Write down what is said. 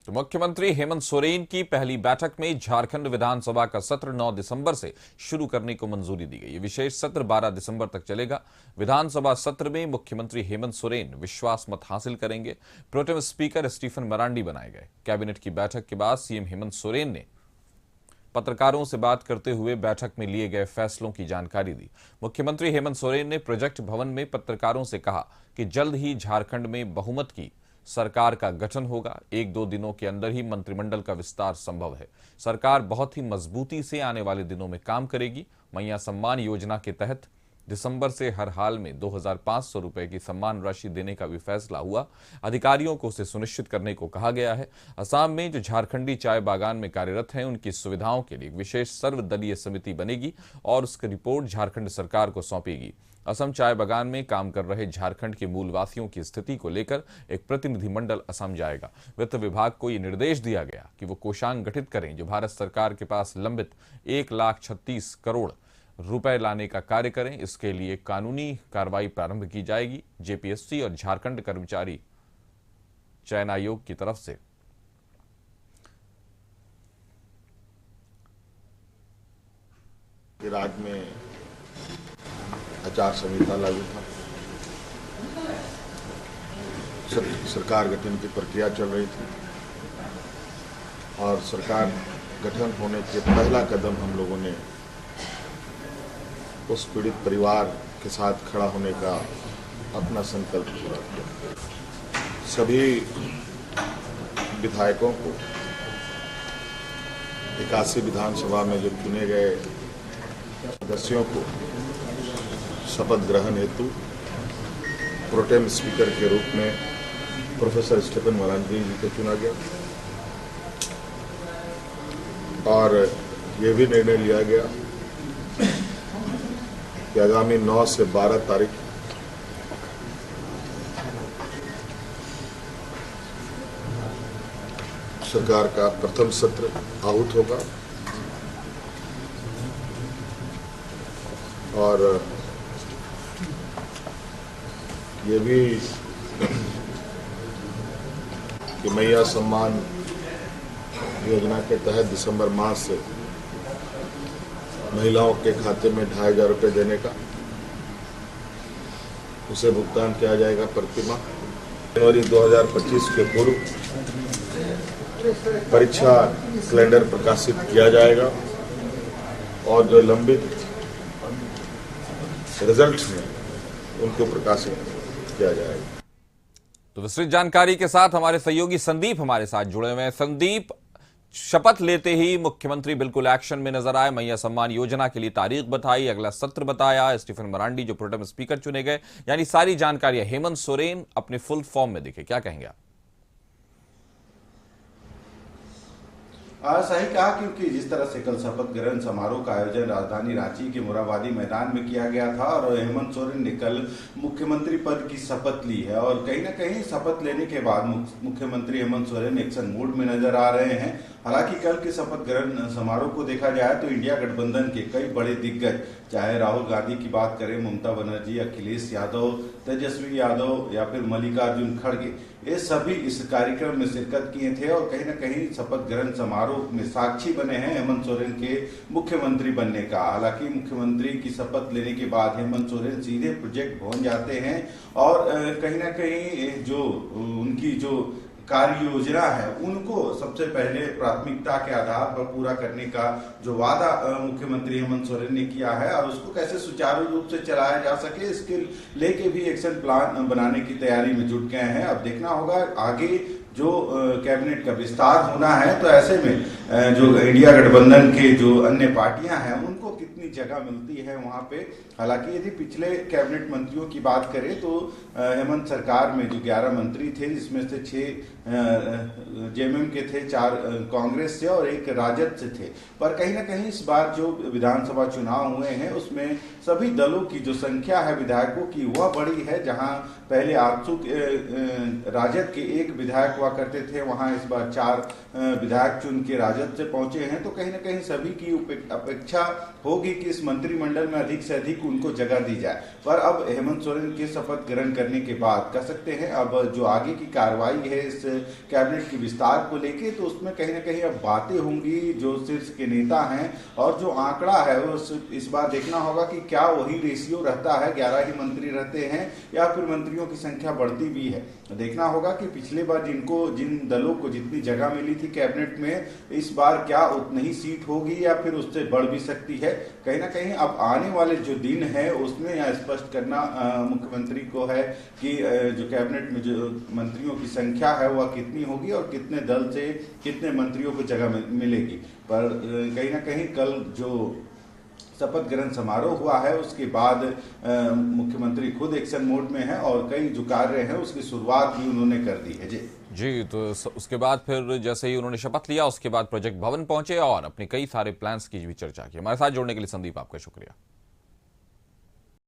तो मुख्यमंत्री हेमंत सोरेन की पहली बैठक में झारखंड विधानसभा का सत्र 9 दिसंबर से शुरू करने को मंजूरी दी गई। ये विशेष सत्र 12 दिसंबर तक चलेगा। विधानसभा सत्र में मुख्यमंत्री हेमंत सोरेन विश्वास मत हासिल करेंगे। प्रोटेम स्पीकर स्टीफन मरांडी बनाए गए। कैबिनेट की बैठक के बाद सीएम हेमंत सोरेन ने पत्रकारों से बात करते हुए बैठक में लिए गए फैसलों की जानकारी दी। मुख्यमंत्री हेमंत सोरेन ने प्रोजेक्ट भवन में पत्रकारों से कहा कि जल्द ही झारखंड में बहुमत की सरकार का गठन होगा। 1-2 दिनों के अंदर ही मंत्रिमंडल का विस्तार संभव है। सरकार बहुत ही मजबूती से आने वाले दिनों में काम करेगी। मैया सम्मान योजना के तहत दिसंबर से हर हाल में 2,500 रुपए की सम्मान राशि देने का भी फैसला हुआ। अधिकारियों को उसे सुनिश्चित करने को कहा गया है। असम में जो झारखंडी चाय बागान में कार्यरत हैं, उनकी सुविधाओं के लिए एक विशेष सर्वदलीय समिति बनेगी और उसकी रिपोर्ट झारखंड सरकार को सौंपेगी। असम चाय बागान में काम कर रहे झारखंड के मूलवासियों की स्थिति को लेकर एक प्रतिनिधिमंडल असम जाएगा। वित्त विभाग को यह निर्देश दिया गया कि वो कोषांग गठित करें जो भारत सरकार के पास लंबित 1,36 करोड़ रुपए लाने का कार्य करें। इसके लिए कानूनी कार्रवाई प्रारंभ की जाएगी। जेपीएससी और झारखंड कर्मचारी चयन आयोग की तरफ से राज्य में आचार संहिता लागू था। सरकार गठन की प्रक्रिया चल रही थी और सरकार गठन होने के पहला कदम हम लोगों ने उस पीड़ित परिवार के साथ खड़ा होने का अपना संकल्प पूरा किया। सभी विधायकों को 81 विधानसभा में जो चुने गए सदस्यों को शपथ ग्रहण हेतु प्रोटेम स्पीकर के रूप में प्रोफेसर स्टीफन मरांडी जी को चुना गया और ये भी निर्णय लिया गया कि आगामी 9 से 12 तारीख सरकार का प्रथम सत्र आहूत होगा और ये भी कि मैया सम्मान योजना के तहत दिसंबर माह से महिलाओं के खाते में 2,500 रुपये देने का उसे भुगतान किया जाएगा प्रति माह। जनवरी 2025 के पूर्व परीक्षा कैलेंडर प्रकाशित किया जाएगा और जो लंबित रिजल्ट हैं उनको प्रकाशित किया जाएगा। तो विस्तृत जानकारी के साथ हमारे सहयोगी संदीप हमारे साथ जुड़े हुए हैं। संदीप, शपथ लेते ही मुख्यमंत्री बिल्कुल एक्शन में नजर आए। मैया सम्मान योजना के लिए तारीख बताई, अगला सत्र बताया। स्टीफन मरांडी जो प्रोटेम स्पीकर चुने गए, यानी सारी जानकारियां। हेमंत सोरेन अपने फुल फॉर्म में दिखे, क्या कहेंगे आप? सही कहा, क्योंकि जिस तरह से कल शपथ ग्रहण समारोह का आयोजन राजधानी रांची के मोरहाबादी मैदान में किया गया था और हेमंत सोरेन ने कल मुख्यमंत्री पद की शपथ ली है और कहीं ना कहीं शपथ लेने के बाद मुख्यमंत्री हेमंत सोरेन एक्शन मोड में नजर आ रहे हैं। हालांकि कल के शपथ ग्रहण समारोह को देखा जाए तो इंडिया गठबंधन के कई बड़े दिग्गज, चाहे राहुल गांधी की बात करें, ममता बनर्जी, अखिलेश यादव, तेजस्वी यादव या फिर मल्लिकार्जुन खड़गे, ये सभी इस कार्यक्रम में शिरकत किए थे और कहीं ना कहीं शपथ ग्रहण समारोह में साक्षी बने हैं हेमंत सोरेन के मुख्यमंत्री बनने का। हालांकि मुख्यमंत्री की शपथ लेने के बाद हेमंत सोरेन सीधे प्रोजेक्ट भवन जाते हैं और कहीं ना कहीं जो उनकी जो कार्य योजना है उनको सबसे पहले प्राथमिकता के आधार पर पूरा करने का जो वादा मुख्यमंत्री हेमंत सोरेन ने किया है और उसको कैसे सुचारू रूप से चलाया जा सके, इसके लेके भी एक्शन प्लान बनाने की तैयारी में जुट गए हैं। अब देखना होगा आगे जो कैबिनेट का विस्तार होना है तो ऐसे में जो इंडिया गठबंधन के जो अन्य पार्टियां हैं उनको कितनी जगह मिलती है वहां पे। हालांकि यदि पिछले कैबिनेट मंत्रियों की बात करें तो हेमंत सरकार में जो 11 मंत्री थे, जिसमें से 6 जेएमएम के थे, 4 कांग्रेस से और 1 राजद से थे। पर कहीं ना कहीं इस बार जो विधानसभा चुनाव हुए हैं उसमें सभी दलों की जो संख्या है विधायकों की वह बड़ी है। जहां पहले आजसू राजद के 1 विधायक हुआ करते थे, वहां इस बार 4 विधायक चुन के राजद से पहुंचे हैं। तो कहीं ना कहीं सभी की अपेक्षा होगी कि इस मंत्रिमंडल में अधिक से अधिक उनको जगह दी जाए। पर अब हेमंत सोरेन के शपथ ग्रहण करने के बाद कह सकते हैं अब जो आगे की कार्रवाई है इस कैबिनेट के विस्तार को लेके, तो उसमें कहीं ना कहीं अब बातें होंगी जो शीर्ष के नेता हैं, और जो आंकड़ा है वो इस बार देखना होगा कि क्या वही रेशियो रहता है, 11 ही मंत्री रहते हैं या फिर मंत्रियों की संख्या बढ़ती भी है। देखना होगा कि पिछले बार जिन दलों को जितनी जगह मिली थी कैबिनेट में, इस बार क्या उतनी ही सीट होगी या फिर उससे बढ़ भी सकती है। कहीं ना कहीं अब आने वाले जो दिन है उसमें यह स्पष्ट करना मुख्यमंत्री को है कि जो कैबिनेट में जो मंत्रियों की संख्या है वह कितनी होगी और कितने दल से कितने मंत्रियों को जगह मिलेगी। पर कहीं ना कहीं कल जो शपथ ग्रहण समारोह हुआ है उसके बाद मुख्यमंत्री खुद एक्शन मोड में है और कई जो कार्य हैं उसकी शुरुआत भी उन्होंने कर दी है। जी, तो उसके बाद फिर जैसे ही उन्होंने शपथ लिया उसके बाद प्रोजेक्ट भवन पहुंचे और अपने कई सारे प्लान्स की भी चर्चा की। हमारे साथ जुड़ने के लिए संदीप आपका शुक्रिया।